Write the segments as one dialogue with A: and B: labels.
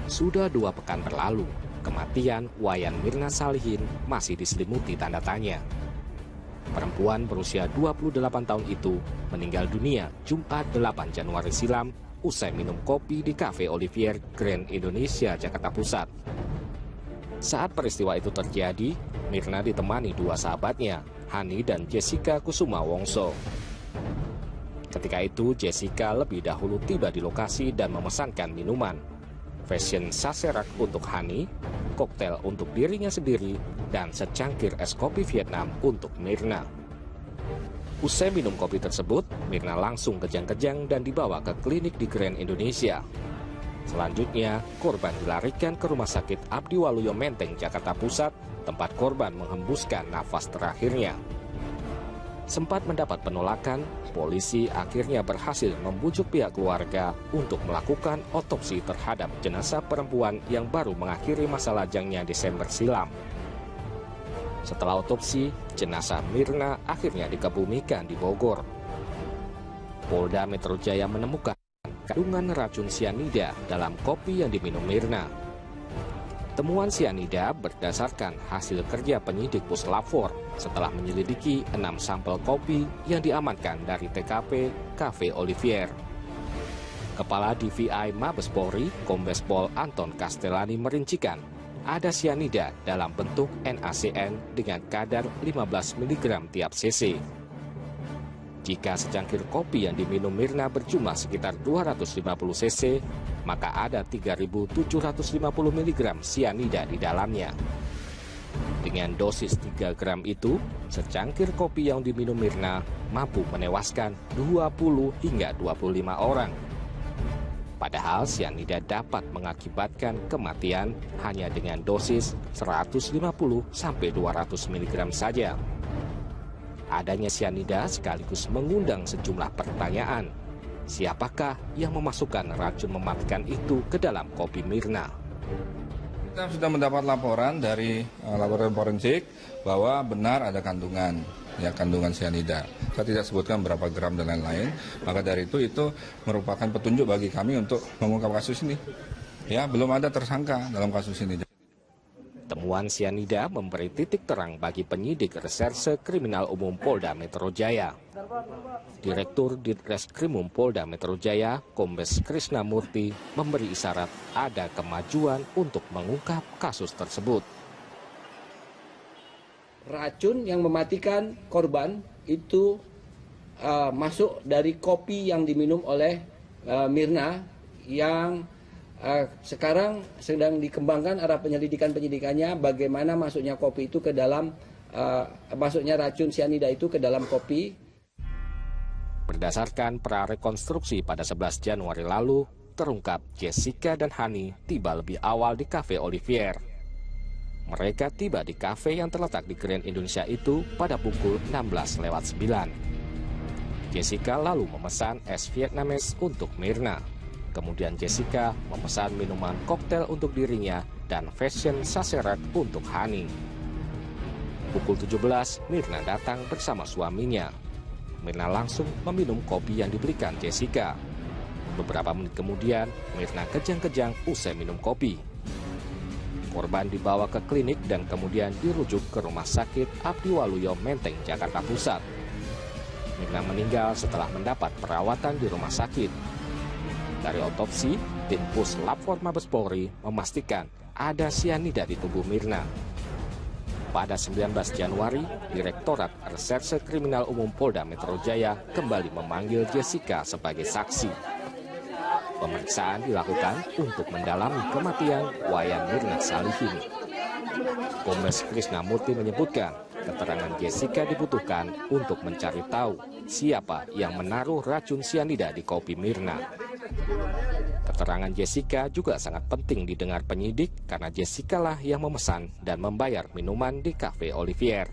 A: Sudah 2 pekan berlalu, kematian Wayan Mirna Salihin masih diselimuti tanda tanya. Perempuan berusia 28 tahun itu meninggal dunia Jumat 8 Januari silam usai minum kopi di Cafe Olivier Grand Indonesia, Jakarta Pusat. Saat peristiwa itu terjadi, Mirna ditemani 2 sahabatnya, Hani dan Jessica Kusuma Wongso. Ketika itu, Jessica lebih dahulu tiba di lokasi dan memesankan minuman. Fashion Sacerac untuk Hani, koktail untuk dirinya sendiri, dan secangkir es kopi Vietnam untuk Mirna. Usai minum kopi tersebut, Mirna langsung kejang-kejang dan dibawa ke klinik di Grand Indonesia. Selanjutnya, korban dilarikan ke Rumah Sakit Abdi Waluyo Menteng, Jakarta Pusat, tempat korban menghembuskan nafas terakhirnya. Sempat mendapat penolakan, polisi akhirnya berhasil membujuk pihak keluarga untuk melakukan otopsi terhadap jenazah perempuan yang baru mengakhiri masa lajangnya Desember silam. Setelah otopsi, jenazah Mirna akhirnya dikebumikan di Bogor. Polda Metro Jaya menemukan kandungan racun sianida dalam kopi yang diminum Mirna. Temuan sianida berdasarkan hasil kerja penyidik Puslapfor setelah menyelidiki 6 sampel kopi yang diamankan dari TKP Cafe Olivier. Kepala DVI Mabes Polri, Kombes Pol Anton Castellani merincikan ada sianida dalam bentuk NaCN dengan kadar 15 mg tiap cc. Jika secangkir kopi yang diminum Mirna berjumlah sekitar 250 cc, maka ada 3.750 mg sianida di dalamnya. Dengan dosis 3 gram itu, secangkir kopi yang diminum Mirna mampu menewaskan 20 hingga 25 orang. Padahal sianida dapat mengakibatkan kematian hanya dengan dosis 150 sampai 200 mg saja. Adanya sianida sekaligus mengundang sejumlah pertanyaan. Siapakah yang memasukkan racun mematikan itu ke dalam kopi Mirna?
B: Kita sudah mendapat laporan dari laboratorium forensik bahwa benar ada kandungan sianida. Saya tidak sebutkan berapa gram dan lain-lain. Maka dari itu merupakan petunjuk bagi kami untuk mengungkap kasus ini. Ya, belum ada tersangka dalam kasus ini.
A: Temuan sianida memberi titik terang bagi penyidik Reserse Kriminal Umum Polda Metro Jaya. Direktur Ditreskrimum Polda Metro Jaya, Kombes Krisnamurti, memberi isyarat ada kemajuan untuk mengungkap kasus tersebut.
C: Racun yang mematikan korban itu masuk dari kopi yang diminum oleh Mirna yang sekarang sedang dikembangkan arah penyelidikannya bagaimana masuknya kopi itu ke dalam masuknya racun sianida itu ke dalam kopi.
A: Berdasarkan prarekonstruksi pada 11 Januari lalu, terungkap Jessica dan Hani tiba lebih awal di Cafe Olivier. Mereka tiba di kafe yang terletak di Grand Indonesia itu pada pukul 16:09. Jessica lalu memesan es Vietnamese untuk Mirna. Kemudian Jessica memesan minuman koktail untuk dirinya dan Fashion Sacerac untuk Hani. Pukul 17, Mirna datang bersama suaminya. Mirna langsung meminum kopi yang diberikan Jessica. Beberapa menit kemudian, Mirna kejang-kejang usai minum kopi. Korban dibawa ke klinik dan kemudian dirujuk ke Rumah Sakit Abdi Waluyo Menteng, Jakarta Pusat. Mirna meninggal setelah mendapat perawatan di rumah sakit. Dari otopsi, tim Puslapfor Mabes Polri memastikan ada sianida di tubuh Mirna. Pada 19 Januari, Direktorat Reserse Kriminal Umum Polda Metro Jaya kembali memanggil Jessica sebagai saksi. Pemeriksaan dilakukan untuk mendalami kematian Wayan Mirna Salihin. Kombes Krisnamurti menyebutkan keterangan Jessica dibutuhkan untuk mencari tahu siapa yang menaruh racun sianida di kopi Mirna. Keterangan Jessica juga sangat penting didengar penyidik karena Jessica lah yang memesan dan membayar minuman di Cafe Olivier.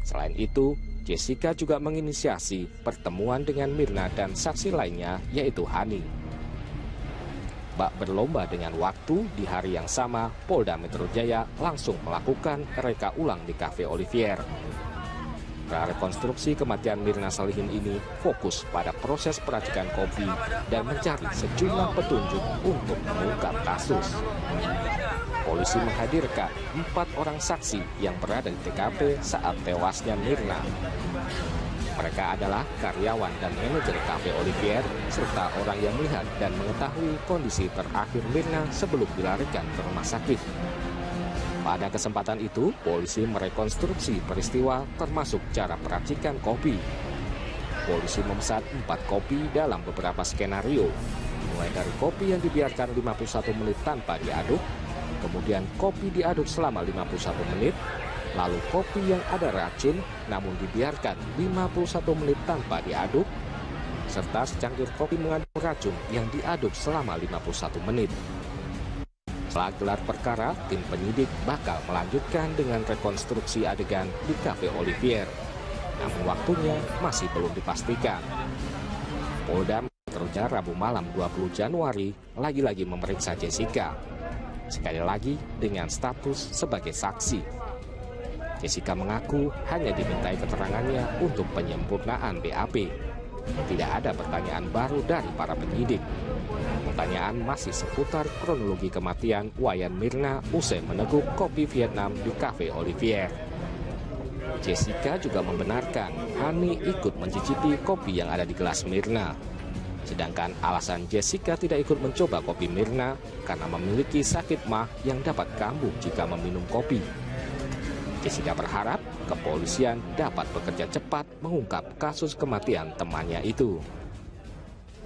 A: Selain itu, Jessica juga menginisiasi pertemuan dengan Mirna dan saksi lainnya yaitu Hani. Bak berlomba dengan waktu, di hari yang sama, Polda Metro Jaya langsung melakukan reka ulang di Cafe Olivier. Prarekonstruksi kematian Mirna Salihin ini fokus pada proses peracikan kopi dan mencari sejumlah petunjuk untuk mengungkap kasus. Polisi menghadirkan 4 orang saksi yang berada di TKP saat tewasnya Mirna. Mereka adalah karyawan dan manajer Cafe Olivier, serta orang yang melihat dan mengetahui kondisi terakhir Mirna sebelum dilarikan ke rumah sakit. Pada kesempatan itu, polisi merekonstruksi peristiwa termasuk cara peracikan kopi. Polisi memesan 4 kopi dalam beberapa skenario, mulai dari kopi yang dibiarkan 51 menit tanpa diaduk, kemudian kopi diaduk selama 51 menit, lalu kopi yang ada racun namun dibiarkan 51 menit tanpa diaduk, serta secangkir kopi mengandung racun yang diaduk selama 51 menit. Setelah gelar perkara, tim penyidik bakal melanjutkan dengan rekonstruksi adegan di Cafe Olivier. Namun waktunya masih belum dipastikan. Polda Metro Jaya Rabu malam 20 Januari lagi-lagi memeriksa Jessica. Sekali lagi dengan status sebagai saksi. Jessica mengaku hanya dimintai keterangannya untuk penyempurnaan BAP. Tidak ada pertanyaan baru dari para penyidik. Pertanyaan masih seputar kronologi kematian Wayan Mirna usai meneguk kopi Vietnam di Cafe Olivier. Jessica juga membenarkan Hani ikut mencicipi kopi yang ada di gelas Mirna. Sedangkan alasan Jessica tidak ikut mencoba kopi Mirna karena memiliki sakit mah yang dapat kambuh jika meminum kopi. Jessica berharap kepolisian dapat bekerja cepat mengungkap kasus kematian temannya itu.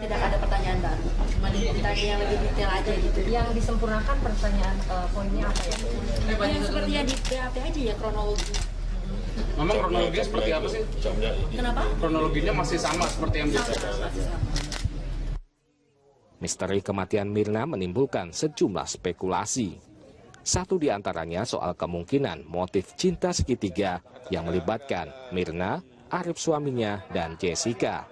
D: Tidak ada pertanyaan baru, cuma diminta yang lebih detail aja gitu. Yang disempurnakan pertanyaan poinnya apa ya? Yang seperti yang di BAP aja ya, kronologi.
E: Memang kronologinya seperti apa sih?
D: Kenapa?
E: Kronologinya masih sama seperti yang biasa.
A: Misteri kematian Mirna menimbulkan sejumlah spekulasi. Satu di antaranya soal kemungkinan motif cinta segitiga yang melibatkan Mirna, Arif suaminya, dan Jessica.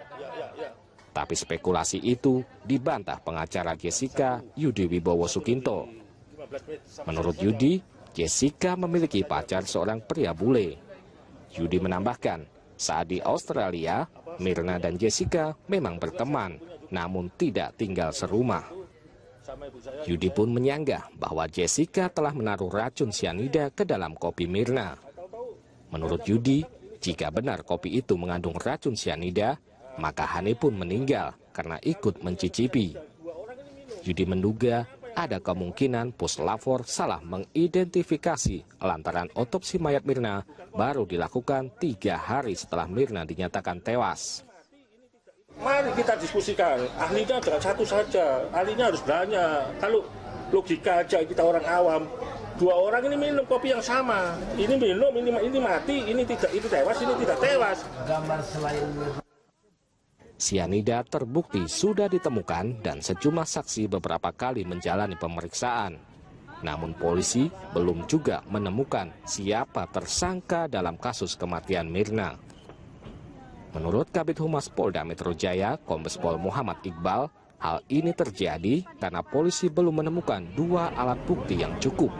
A: Tapi spekulasi itu dibantah pengacara Jessica, Yudi Wibowo Sukinto. Menurut Yudi, Jessica memiliki pacar seorang pria bule. Yudi menambahkan, saat di Australia, Mirna dan Jessica memang berteman, namun tidak tinggal serumah. Yudi pun menyanggah bahwa Jessica telah menaruh racun sianida ke dalam kopi Mirna. Menurut Yudi, jika benar kopi itu mengandung racun sianida, maka Hani pun meninggal karena ikut mencicipi. Yudi menduga ada kemungkinan puslapor salah mengidentifikasi lantaran otopsi mayat Mirna baru dilakukan 3 hari setelah Mirna dinyatakan tewas.
F: Mari kita diskusikan, ahlinya jangan satu saja, ahlinya harus banyak. Kalau logika aja kita orang awam, 2 orang ini minum kopi yang sama, ini minum, ini mati, ini tidak, ini tewas, ini tidak tewas. Gambar selain
A: sianida terbukti sudah ditemukan dan sejumlah saksi beberapa kali menjalani pemeriksaan. Namun polisi belum juga menemukan siapa tersangka dalam kasus kematian Mirna. Menurut Kabid Humas Polda Metro Jaya, Kombes Pol Muhammad Iqbal, hal ini terjadi karena polisi belum menemukan 2 alat bukti yang cukup.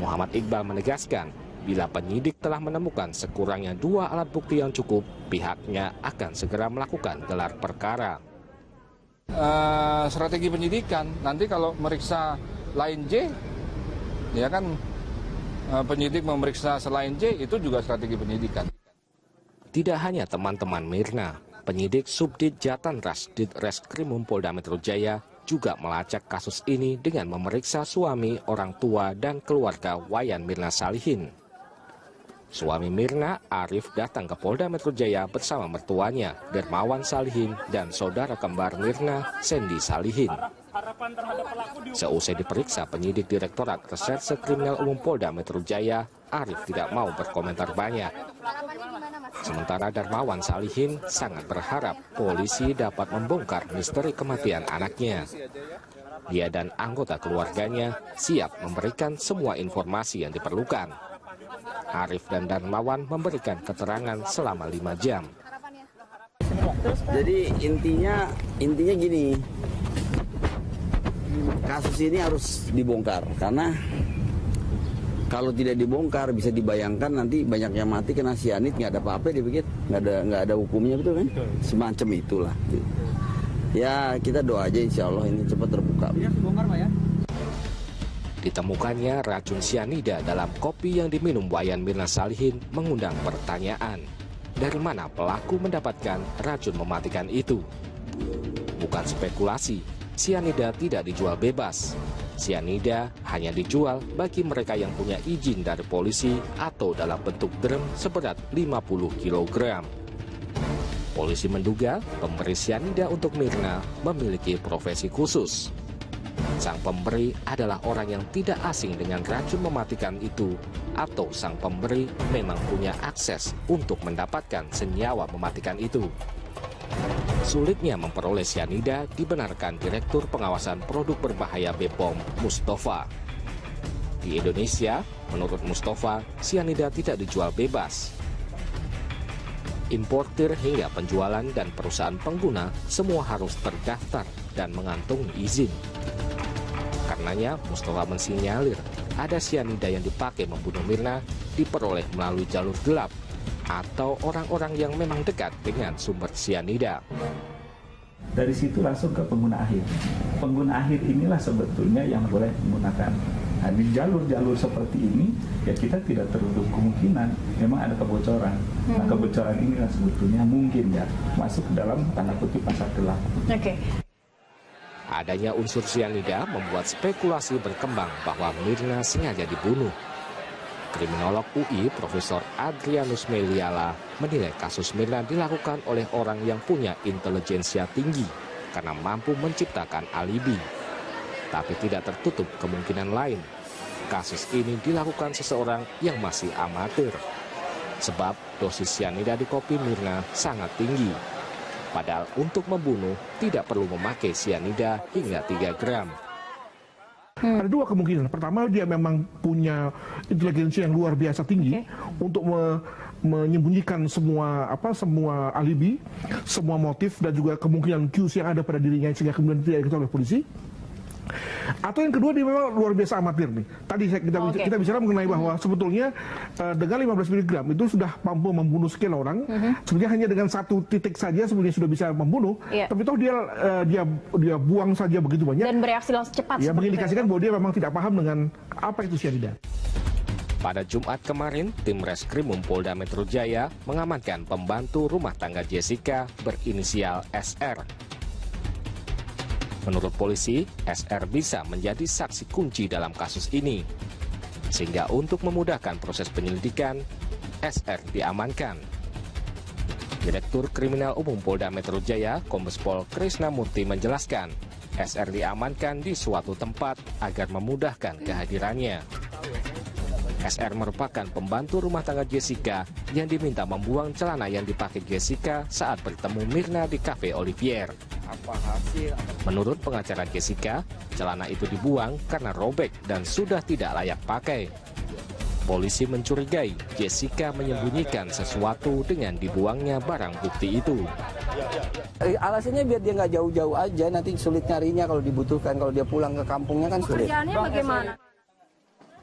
A: Muhammad Iqbal menegaskan, bila penyidik telah menemukan sekurangnya 2 alat bukti yang cukup, pihaknya akan segera melakukan gelar perkara.
B: Strategi penyidikan, nanti kalau meriksa lain J, ya kan penyidik memeriksa selain J, itu juga strategi penyidikan.
A: Tidak hanya teman-teman Mirna, penyidik Subdit Jatanras Ditreskrimum Polda Metro Jaya juga melacak kasus ini dengan memeriksa suami, orang tua, dan keluarga Wayan Mirna Salihin. Suami Mirna, Arif, datang ke Polda Metro Jaya bersama mertuanya, Dermawan Salihin, dan saudara kembar Mirna, Sandy Salihin. Seusai diperiksa penyidik Direktorat Reserse Kriminal Umum Polda Metro Jaya, Arif tidak mau berkomentar banyak. Sementara Dermawan Salihin sangat berharap polisi dapat membongkar misteri kematian anaknya. Dia dan anggota keluarganya siap memberikan semua informasi yang diperlukan. Arif dan Dermawan memberikan keterangan selama 5 jam.
G: Jadi intinya gini, kasus ini harus dibongkar karena Kalau tidak dibongkar bisa dibayangkan nanti banyak yang mati kena sianid, nggak ada apa-apa dia pikir, nggak ada hukumnya, betul kan? Semacam itulah. Ya kita doa aja insya Allah ini cepat terbuka.
A: Ditemukannya racun sianida dalam kopi yang diminum Wayan Mirna Salihin mengundang pertanyaan. Dari mana pelaku mendapatkan racun mematikan itu? Bukan spekulasi, sianida tidak dijual bebas. Sianida hanya dijual bagi mereka yang punya izin dari polisi atau dalam bentuk drum seberat 50 kg. Polisi menduga pemberi sianida untuk Mirna memiliki profesi khusus. Sang pemberi adalah orang yang tidak asing dengan racun mematikan itu, atau sang pemberi memang punya akses untuk mendapatkan senyawa mematikan itu. Sulitnya memperoleh sianida dibenarkan Direktur Pengawasan Produk Berbahaya BPOM, Mustafa. Di Indonesia, menurut Mustafa, sianida tidak dijual bebas. Importir hingga penjualan dan perusahaan pengguna semua harus terdaftar dan mengantongi izin. Karenanya, Mustafa mensinyalir ada sianida yang dipakai membunuh Mirna diperoleh melalui jalur gelap atau orang-orang yang memang dekat dengan sumber sianida.
H: Dari situ langsung ke pengguna akhir. Pengguna akhir inilah sebetulnya yang boleh menggunakan. Nah, di jalur-jalur seperti ini, ya kita tidak tertutup kemungkinan memang ada kebocoran. Nah, kebocoran inilah sebetulnya mungkin ya masuk dalam tanda kutip pasar gelap.
A: Adanya unsur sianida membuat spekulasi berkembang bahwa Mirna sengaja dibunuh. Kriminolog UI Profesor Adrianus Meliala menilai kasus Mirna dilakukan oleh orang yang punya intelijensia tinggi karena mampu menciptakan alibi. Tapi tidak tertutup kemungkinan lain. Kasus ini dilakukan seseorang yang masih amatir. Sebab dosis sianida di kopi Mirna sangat tinggi. Padahal untuk membunuh tidak perlu memakai sianida hingga 3 gram.
I: Ada dua kemungkinan. Pertama, dia memang punya intelijensi yang luar biasa tinggi untuk menyembunyikan semua alibi, semua motif dan juga kemungkinan cues yang ada pada dirinya sehingga kemudian tidak diketahui oleh polisi. Atau yang kedua, dia memang luar biasa amatir nih. Tadi kita bicara mengenai bahwa sebetulnya dengan 15 mg itu sudah mampu membunuh sekian orang. Sebenarnya hanya dengan satu titik saja sebenarnya sudah bisa membunuh. Tapi toh dia buang saja begitu banyak.
D: Dan bereaksi langsung cepat.
I: Ya, mengindikasikan bahwa dia memang tidak paham dengan apa itu sianida.
A: Pada Jumat kemarin, tim Reskrimum Polda Metro Jaya mengamankan pembantu rumah tangga Jessica berinisial SR. Menurut polisi, SR bisa menjadi saksi kunci dalam kasus ini. Sehingga untuk memudahkan proses penyelidikan, SR diamankan. Direktur Kriminal Umum Polda Metro Jaya, Kombes Pol Krisnamurti menjelaskan, SR diamankan di suatu tempat agar memudahkan kehadirannya. SR merupakan pembantu rumah tangga Jessica yang diminta membuang celana yang dipakai Jessica saat bertemu Mirna di Cafe Olivier. Menurut pengacara Jessica, celana itu dibuang karena robek dan sudah tidak layak pakai. Polisi mencurigai Jessica menyembunyikan sesuatu dengan dibuangnya barang bukti itu.
C: Alasannya biar dia nggak jauh-jauh aja, nanti sulit nyarinya kalau dibutuhkan. Kalau dia pulang ke kampungnya kan sulit.
D: Pekerjaannya bagaimana?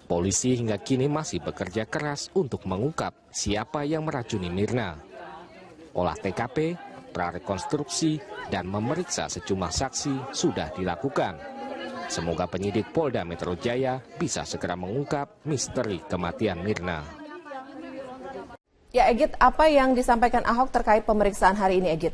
A: Polisi hingga kini masih bekerja keras untuk mengungkap siapa yang meracuni Mirna. Olah TKP, prarekonstruksi, dan memeriksa sejumlah saksi sudah dilakukan. Semoga penyidik Polda Metro Jaya bisa segera mengungkap misteri kematian Mirna.
J: Ya, Egit, apa yang disampaikan Ahok terkait pemeriksaan hari ini, Egit?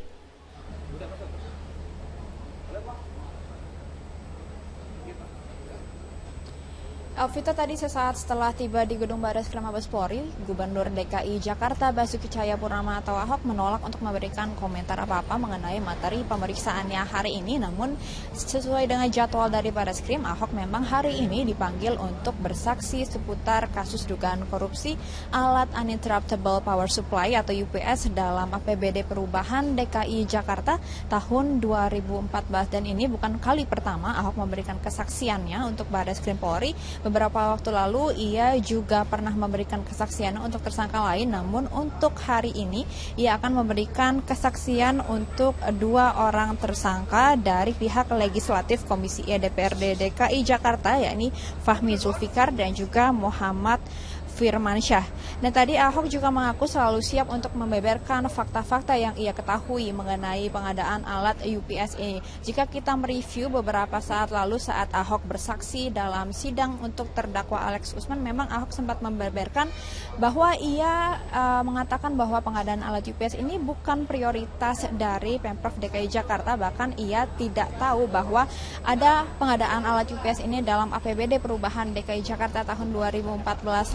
K: Alvita, tadi sesaat setelah tiba di Gedung Barreskrim Mabes Polri, Gubernur DKI Jakarta Basuki Cahayapurnama atau Ahok menolak untuk memberikan komentar apa-apa mengenai materi pemeriksaannya hari ini. Namun sesuai dengan jadwal dari Barreskrim, Ahok memang hari ini dipanggil untuk bersaksi seputar kasus dugaan korupsi alat uninterruptible power supply atau UPS dalam APBD Perubahan DKI Jakarta tahun 2014. Dan ini bukan kali pertama Ahok memberikan kesaksiannya untuk Barreskrim Polri. beberapa waktu lalu ia juga pernah memberikan kesaksian untuk tersangka lain, namun untuk hari ini ia akan memberikan kesaksian untuk 2 orang tersangka dari pihak legislatif Komisi E DPRD DKI Jakarta, yakni Fahmi Zulfikar dan juga Muhammad Firmansyah. Dan tadi Ahok juga mengaku selalu siap untuk membeberkan fakta-fakta yang ia ketahui mengenai pengadaan alat UPS ini. Jika kita mereview beberapa saat lalu saat Ahok bersaksi dalam sidang untuk terdakwa Alex Usman, memang Ahok sempat membeberkan bahwa ia mengatakan bahwa pengadaan alat UPS ini bukan prioritas dari Pemprov DKI Jakarta, bahkan ia tidak tahu bahwa ada pengadaan alat UPS ini dalam APBD Perubahan DKI Jakarta tahun 2014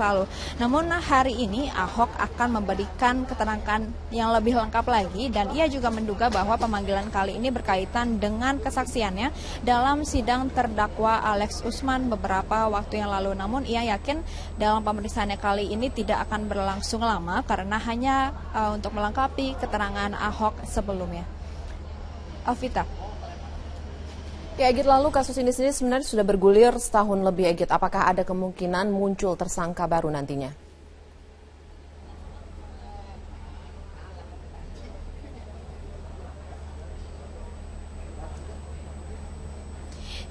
K: lalu. Namun hari ini Ahok akan memberikan keterangan yang lebih lengkap lagi dan ia juga menduga bahwa pemanggilan kali ini berkaitan dengan kesaksiannya dalam sidang terdakwa Alex Usman beberapa waktu yang lalu. Namun ia yakin dalam pemeriksaannya kali ini tidak akan berlangsung lama karena hanya untuk melengkapi keterangan Ahok sebelumnya. Alvita.
J: Ya, Egit, lalu kasus ini sendiri sebenarnya sudah bergulir setahun lebih, Egit. Apakah ada kemungkinan muncul tersangka baru nantinya?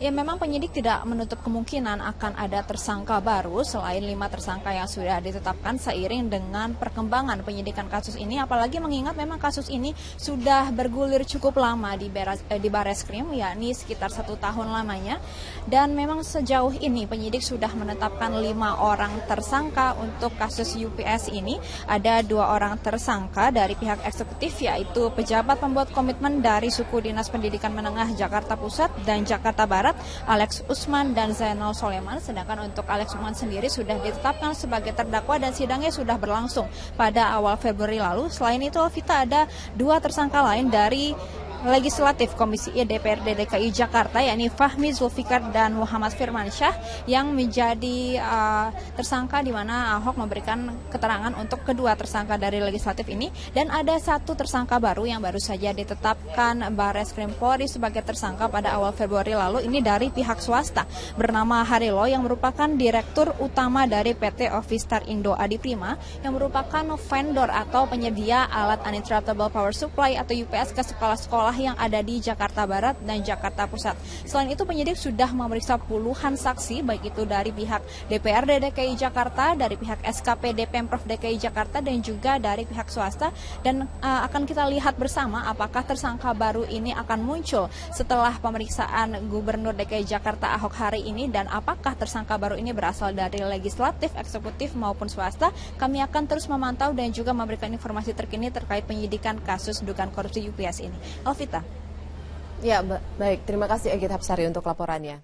K: Ya, memang penyidik tidak menutup kemungkinan akan ada tersangka baru selain 5 tersangka yang sudah ditetapkan seiring dengan perkembangan penyidikan kasus ini. Apalagi mengingat memang kasus ini sudah bergulir cukup lama di Bareskrim, yakni sekitar 1 tahun lamanya. Dan memang sejauh ini penyidik sudah menetapkan 5 orang tersangka untuk kasus UPS ini. Ada 2 orang tersangka dari pihak eksekutif, yaitu pejabat pembuat komitmen dari Suku Dinas Pendidikan Menengah Jakarta Pusat dan Jakarta Barat, Alex Usman dan Zainal Soleman. Sedangkan untuk Alex Usman sendiri sudah ditetapkan sebagai terdakwa dan sidangnya sudah berlangsung pada awal Februari lalu. Selain itu, Alvita, ada 2 tersangka lain dari Legislatif Komisi E DPRD DKI Jakarta, yakni Fahmi Zulfikar dan Muhammad Firmansyah yang menjadi tersangka, di mana Ahok memberikan keterangan untuk kedua tersangka dari legislatif ini. Dan ada 1 tersangka baru yang baru saja ditetapkan Bareskrim Polri sebagai tersangka pada awal Februari lalu. Ini dari pihak swasta bernama Harilo yang merupakan Direktur Utama dari PT Ovistar Indo Adiprima, yang merupakan vendor atau penyedia alat uninterruptible power supply atau UPS ke sekolah-sekolah yang ada di Jakarta Barat dan Jakarta Pusat. Selain itu, penyidik sudah memeriksa puluhan saksi, baik itu dari pihak DPRD DKI Jakarta, dari pihak SKPD Pemprov DKI Jakarta, dan juga dari pihak swasta. Dan akan kita lihat bersama apakah tersangka baru ini akan muncul setelah pemeriksaan Gubernur DKI Jakarta Ahok hari ini, dan apakah tersangka baru ini berasal dari legislatif, eksekutif maupun swasta. Kami akan terus memantau dan juga memberikan informasi terkini terkait penyidikan kasus dugaan korupsi UPS ini. Alvita.
J: Ya, baik. Terima kasih Egit Hapsari untuk laporannya.